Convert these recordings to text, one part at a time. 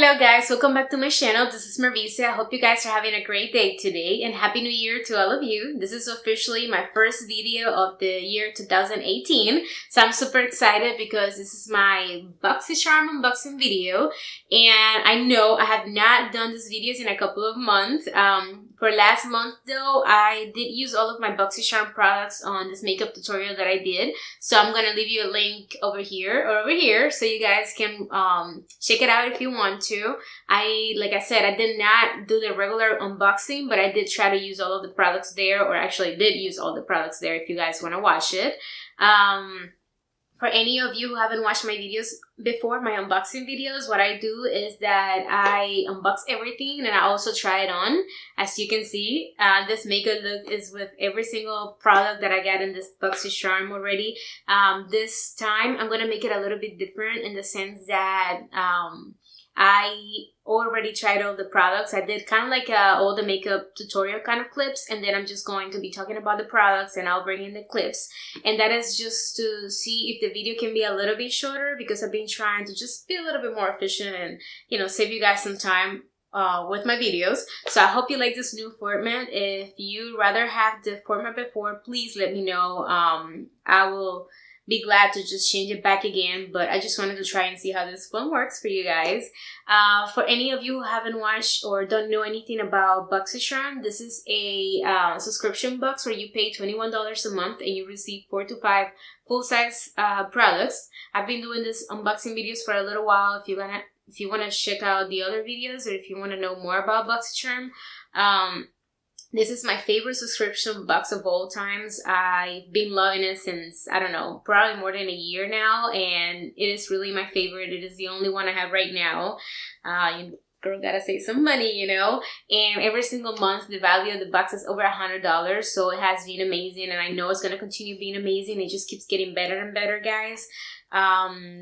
Hello guys, welcome back to my channel. This is Mervice. I hope you guys are having a great day today and Happy New Year to all of you. This is officially my first video of the year 2018. So I'm super excited because this is my BOXYCHARM unboxing video. And I know I have not done these videos in a couple of months. For last month though, I did use all of my BOXYCHARM products on this makeup tutorial that I did. So I'm gonna leave you a link over here or over here so you guys can check it out if you want to. Like I said, I did not do the regular unboxing, but I did try to use all of the products there, or actually did use all the products there if you guys want to watch it. For any of you who haven't watched my videos before, my unboxing videos, what I do is that I unbox everything and I also try it on. As you can see, this makeup look is with every single product that I got in this BOXYCHARM already. This time I'm going to make it a little bit different in the sense that I already tried all the products. I did kind of like all the makeup tutorial kind of clips, and then I'm just going to be talking about the products and I'll bring in the clips. And that is just to see if the video can be a little bit shorter, because I've been trying to just be a little bit more efficient and, you know, save you guys some time with my videos. So I hope you like this new format. If you rather have the format before, please let me know. I will be glad to just change it back again, but I just wanted to try and see how this one works for you guys. For any of you who haven't watched or don't know anything about BOXYCHARM, this is a subscription box where you pay $21 a month and you receive 4 to 5 full-size products. I've been doing this unboxing videos for a little while. If you want to check out the other videos, or if you want to know more about BOXYCHARM, this is my favorite subscription box of all times. I've been loving it since, I don't know, probably more than a year now, and it is really my favorite. It is the only one I have right now. Girl gotta save some money, you know, and every single month the value of the box is over $100, so it has been amazing, and I know it's gonna continue being amazing. It just keeps getting better and better, guys.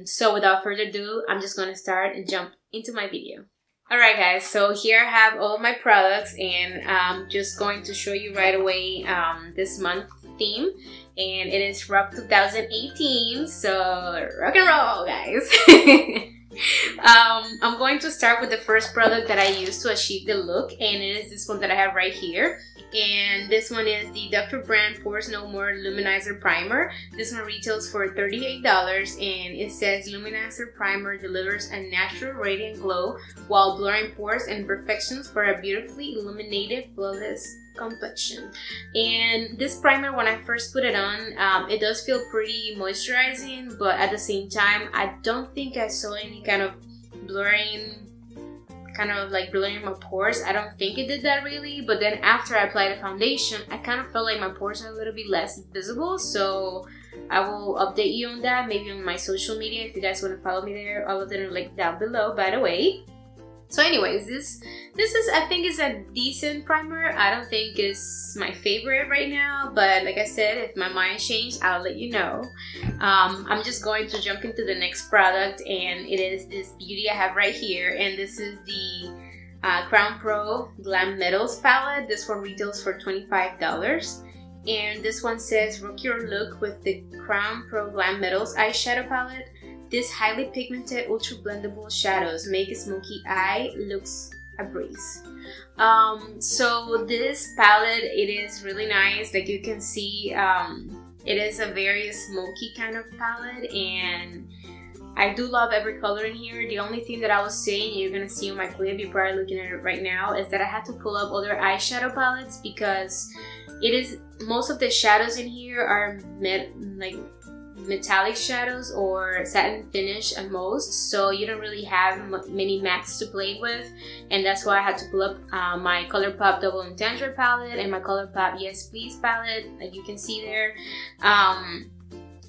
So without further ado, I'm just gonna start and jump into my video. Alright guys, so here I have all of my products, and I'm just going to show you right away this month theme, and it is Rock 2018, so rock and roll guys. I'm going to start with the first product that I used to achieve the look, and it is this one that I have right here. And this one is the Dr. Brand Pores No More Luminizer Primer. This one retails for $38, and it says Luminizer Primer delivers a natural radiant glow while blurring pores and imperfections for a beautifully illuminated, flawless complexion. And this primer, when I first put it on, it does feel pretty moisturizing, but at the same time, I don't think I saw any kind of blurring, blurring my pores. I don't think it did that really, but then after I applied the foundation, I kind of felt like my pores are a little bit less visible, so I will update you on that, maybe on my social media if you guys want to follow me there. All of them are linked down below, by the way. So anyways, this is, I think, is a decent primer. I don't think it's my favorite right now, but like I said, if my mind changed, I'll let you know. I'm just going to jump into the next product, and it is this beauty I have right here, and this is the Crown Pro Glam Metals palette. This one retails for $25, and this one says rock your look with the Crown Pro Glam Metals eyeshadow palette. This highly pigmented, ultra blendable shadows make a smoky eye looks a breeze. So this palette, it is really nice. Like you can see, it is a very smoky kind of palette, and I do love every color in here. The only thing that I was saying, you're gonna see on my clip, you're probably looking at it right now, is that I had to pull up other eyeshadow palettes because most of the shadows in here are metallic shadows or satin finish at most, so you don't really have many mattes to play with, and that's why I had to pull up my Colourpop Double Entendre palette and my Colourpop Yes Please palette, like you can see there.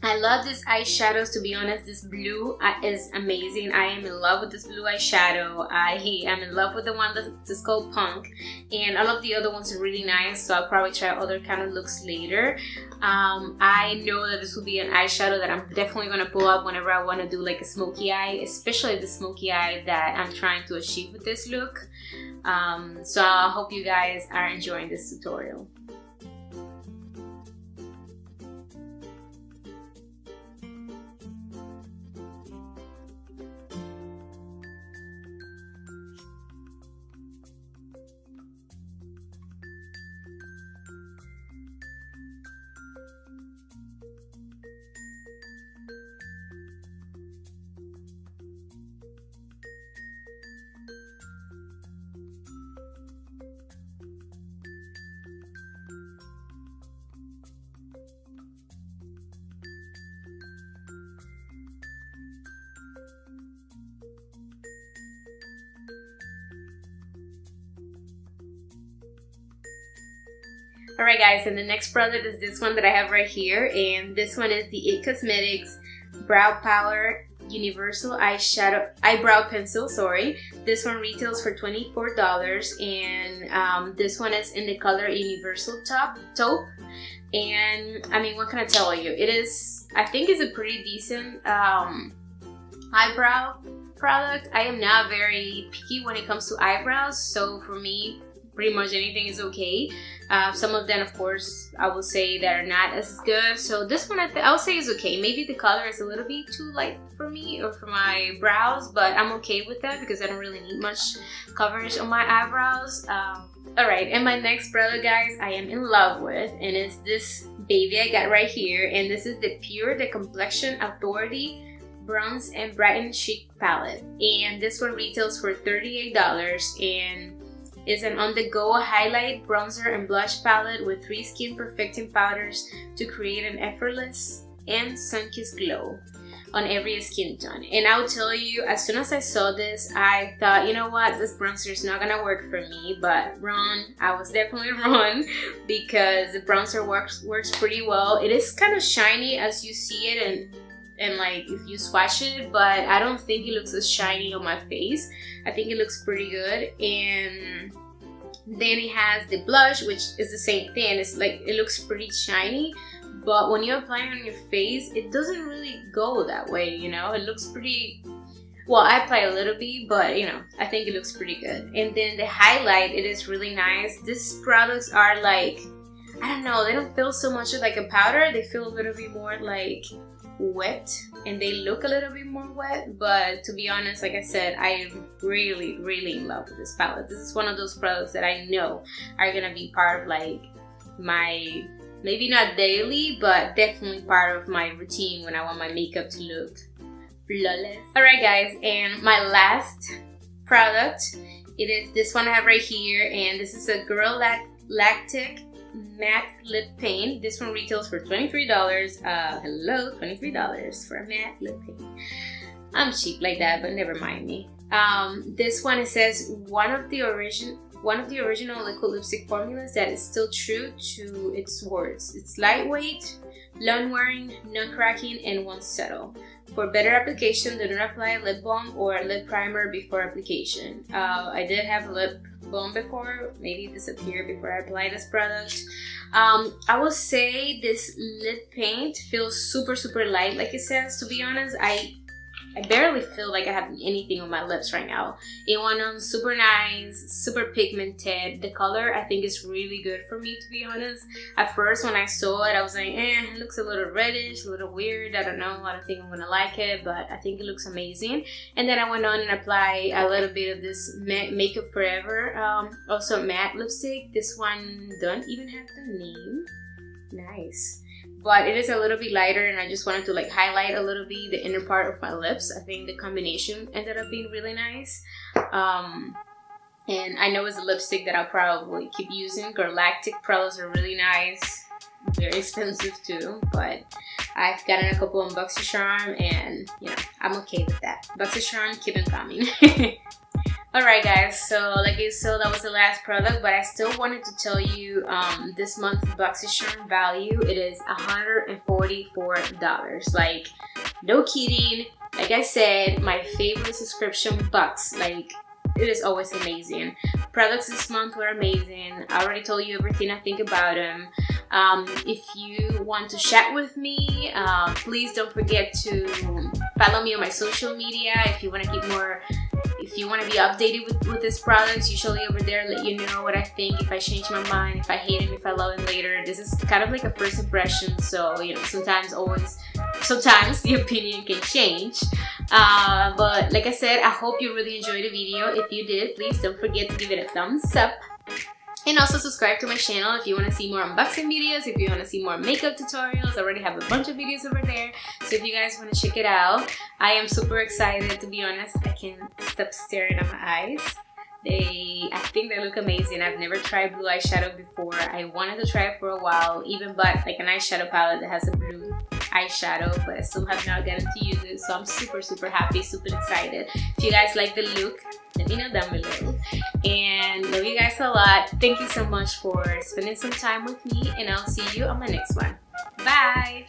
I love these eyeshadows, to be honest. This blue is amazing. I am in love with this blue eyeshadow. I am in love with the one that's called Punk, and all of the other ones are really nice, so I'll probably try other kind of looks later. I know that this will be an eyeshadow that I'm definitely going to pull up whenever I want to do like a smoky eye, especially the smoky eye that I'm trying to achieve with this look. So I hope you guys are enjoying this tutorial. Alright guys, and the next product is this one that I have right here, and this one is the IT Cosmetics Brow Power Universal Eyebrow Pencil, sorry. This one retails for $24, and this one is in the color Universal Taupe. And I mean, what can I tell you? It is, I think it's a pretty decent eyebrow product. I am not very picky when it comes to eyebrows, so for me, pretty much anything is okay. Some of them, of course, I will say that are not as good. So this one, I'll say is okay. Maybe the color is a little bit too light for me or for my brows, but I'm okay with that because I don't really need much coverage on my eyebrows. Alright, and my next product, guys, I am in love with, and it's this baby I got right here, and this is the Pure the Complexion Authority Bronze and Brighten Chic Palette, and this one retails for $38, and is an on-the-go highlight, bronzer, and blush palette with 3 skin perfecting powders to create an effortless and sun-kissed glow on every skin tone. And I'll tell you, as soon as I saw this, I thought, you know what, this bronzer is not gonna work for me, but wrong. I was definitely wrong because the bronzer works pretty well. It is kind of shiny as you see it, and like if you swatch it, but I don't think it looks as shiny on my face. I think it looks pretty good. And then it has the blush, which is the same thing. It's like, it looks pretty shiny, but when you apply it on your face, it doesn't really go that way, you know. It looks pretty, well, I apply a little bit, but you know, I think it looks pretty good. And then the highlight, it is really nice. These products are like, I don't know, they don't feel so much like a powder. They feel a little bit more like wet, and they look a little bit more wet, but to be honest, like I said, I am really in love with this palette. This is one of those products that I know are gonna be part of like my, maybe not daily, but definitely part of my routine when I want my makeup to look flawless. Alright guys, and my last product, it is this one I have right here, and this is a Girlactik matte lip paint. This one retails for $23. Hello, $23 for a matte lip paint. I'm cheap like that, but never mind me. This one, it says one of the original liquid lipstick formulas that is still true to its words. It's lightweight, long-wearing, non-cracking, and won't settle. For better application, do not apply a lip balm or a lip primer before application. I did have a lip balm before, maybe it disappeared before I applied this product. I will say this lip paint feels super light, like it says. To be honest, I barely feel like I have anything on my lips right now. It went on super nice, super pigmented. The color, I think, is really good for me, to be honest. At first, when I saw it, I was like, it looks a little reddish, a little weird. I don't know. I don't think I'm gonna like it, but I think it looks amazing. And then I went on and applied a little bit of this Makeup Forever, also matte lipstick. This one don't even have the name. Nice. But it is a little bit lighter, and I just wanted to like highlight a little bit the inner part of my lips. I think the combination ended up being really nice. And I know it's a lipstick that I'll probably keep using. Girlactik products are really nice, very expensive too, but I've gotten a couple on BOXYCHARM, and you know, I'm okay with that. BOXYCHARM, keep it coming. Alright guys, so like you saw, that was the last product, but I still wanted to tell you this month's BOXYCHARM value, it is $144. Like, no kidding. Like I said, my favorite subscription box. Like, it is always amazing. Products this month were amazing. I already told you everything I think about them. If you want to chat with me, please don't forget to follow me on my social media. If you want to keep more, if you want to be updated with this product, usually over there let you know what I think, if I change my mind, if I hate him, if I love him later. This is kind of like a first impression, so you know, sometimes the opinion can change. But like I said, I hope you really enjoyed the video. If you did, please don't forget to give it a thumbs up. And also subscribe to my channel if you want to see more unboxing videos, if you want to see more makeup tutorials. I already have a bunch of videos over there, so if you guys want to check it out. I am super excited, to be honest. I can't stop staring at my eyes. I think they look amazing. I've never tried blue eyeshadow before. I wanted to try it for a while, even bought like an eyeshadow palette that has a blue eyeshadow, but I still have not gotten to use it, so I'm super happy, super excited. If you guys like the look, let me know down below. And love you guys a lot. Thank you so much for spending some time with me, and I'll see you on my next one. Bye!